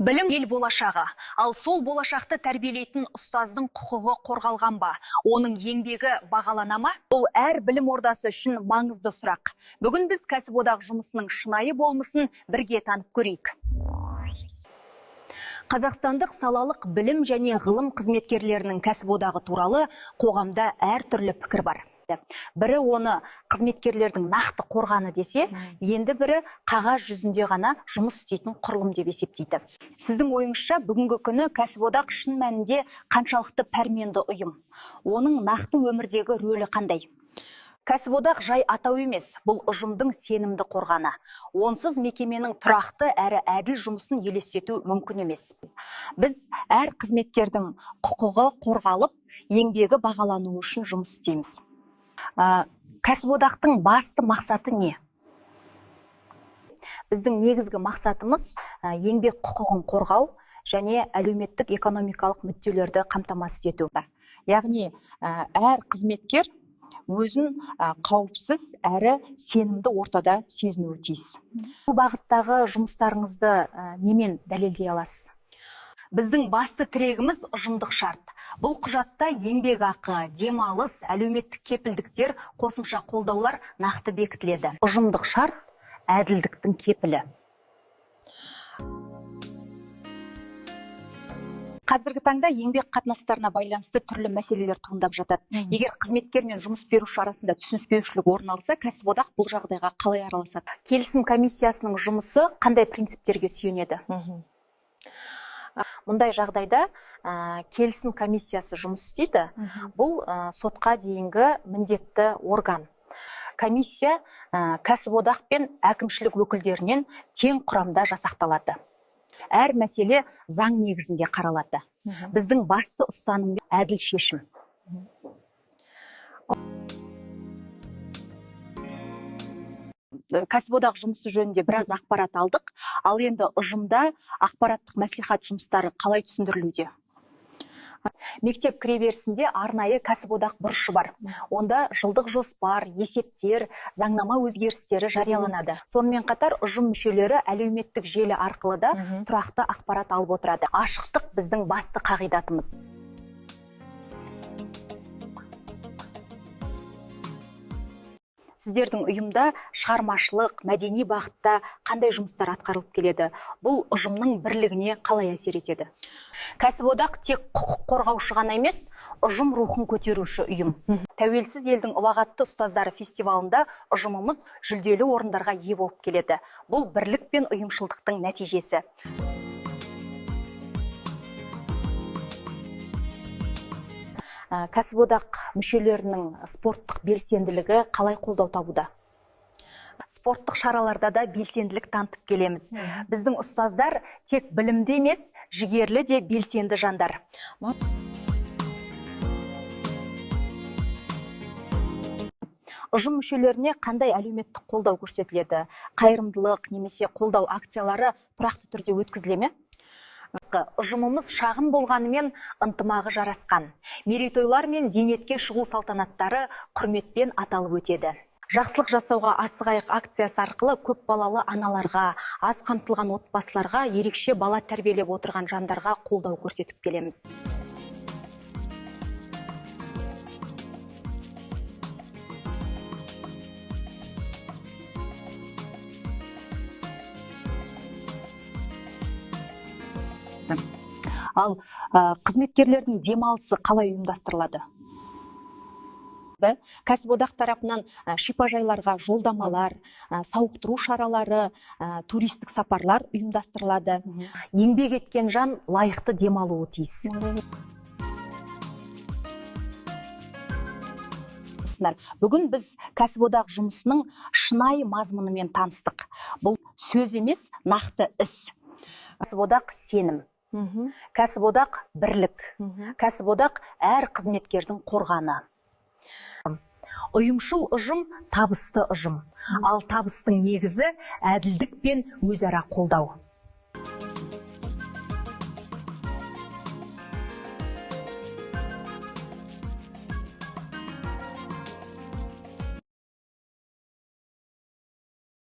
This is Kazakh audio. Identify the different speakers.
Speaker 1: Білім ел болашағы, ал сол болашақты тәрбиелейтін ұстаздың құқығы қорғалған ба? Оның еңбегі бағалана ма? Бұл әр білім ордасы үшін маңызды сұрақ. Бүгін біз кәсіподақ жұмысының шынайы болмысын бірге танып көрейік. Қазақстандық салалық білім және ғылым қызметкерлерінің кәсіподағы туралы қоғамда әртүрлі пікір бар. Бірі оны қызметкерлердің нақты қорғаны десе, енді бірі қағаз жүзінде ғана жұмыс істейтін құрылым деп есептейді. Сіздің ойыңызша бүгінгі күні кәсіподақ шын мәнінде қаншалықты пәрменді ұйым? Оның нақты өмірдегі рөлі қандай? Кәсіподақ жай атау емес, бұл ұжымдың сенімді қорғаны. Онсыз мекеменің тұрақты әрі әділ жұмысын елестету мүмкін емес. Біз әр қызметкердің құқығы қорғалып, еңбегі бағалануы үшін жұмыс істейміз. Кәсіподақтың басты мақсаты не? Біздің негізгі мақсатымыз еңбек құқығын қорғау және әлеуметтік экономикалық мүдделерді қамтамасыз ету. Яғни әр қызметкер өзін қауіпсіз әрі сенімді ортада сезінуі тиіс. Бұл бағыттағы жұмыстарыңызды немен дәлелдей аласыз? Біздің басты тірегіміз ұжымдық шарт. Бұл құжатта еңбекақы, демалыс, әлеуметтік кепілдіктер, қосымша қолдаулар нақты бекітіледі. Ұжымдық шарт әділдіктің кепілі. Қазіргі таңда еңбек қатынастарына байланысты түрлі мәселелер туындап жатады. Егер қызметкер мен жұмыс беруші арасында түсініспеушілік орын алса, кәсіподақ бұл жағдайға қалай араласады? Келісім комиссиясының жұмысы қандай принциптерге сүйенеді? Мұндай жағдайда келісім комиссиясы жұмыс істейді. Бұл сотқа дейінгі міндетті орган. Комиссия кәсіподақ пен әкімшілік өкілдерінен тең құрамда жасақталады. Әр мәселе заң негізінде қаралады. Біздің басты ұстаным әділ шешім. Кәсіподақ жұмысы жөнінде біраз ақпарат алдық, ал енді ұжымда ақпараттық мәслихат жұмыстары қалай түсіндірілуде? Мектеп кіреберісінде арнайы кәсіподақ бұрышы бар. Онда жылдық жоспар, есептер, заңнама өзгерістері жарияланады. Сонымен қатар ұжым мүшелері әлеуметтік желі арқылы да тұрақты ақпарат алып отырады. Ашықтық біздің басты қағидатымыз. Сіздердің ұйымда шығармашылық, мәдени бағытта қандай жұмыстар атқарылып келеді? Бұл ұжымның бірлігіне қалай әсер етеді? Кәсіподақ тек құқық қорғаушы ғана емес, ұжым рухын көтеруші ұйым. Тәуелсіз елдің ұлағатты ұстаздары фестивалында ұжымымыз жүлделі орындарға ие болып келеді. Бұл бірлік пен ұйымшылдықтың нәтижесі. Кәсіподақ мүшелерінің спорттық белсенділігі қалай қолдау табуда? Спорттық шараларда да белсенділік танытып келеміз. Біздің ұстаздар тек білімді емес, жігерлі де белсенді жандар. Ұжым мүшелеріне қандай әлеуметтік қолдау көрсетіледі? Қайырымдылық немесе қолдау акциялары тұрақты түрде өткізіле ме? Ұжымымыз шағын болғанымен ынтымағы жарасқан. Мерейтойлар мен зейнетке шығу салтанаттары құрметпен аталып өтеді. Жақсылық жасауға асығайық акциясы арқылы көп балалы аналарға, аз қамтылған отбасыларға, ерекше бала тәрбиелеп отырған жандарға қолдау көрсетіп келеміз. Ал қызметкерлердің демалысы қалай ұйымдастырылады? Кәсіподақ тарапынан шипажайларға жолдамалар, сауықтыру шаралары, туристік сапарлар ұйымдастырылады. Еңбек еткен жан лайықты демалуы тиіс. Бүгін біз кәсіподақ жұмысының шынайы мазмұнымен таныстық. Бұл сөз емес, нақты іс. Кәсіподақ сенім. Кәсіподақ бірлік. Кәсіподақ әр қызметкердің қорғаны. Ұйымшыл ұжым табысты ұжым. Ал табыстың негізі әділдік пен өзара қолдау.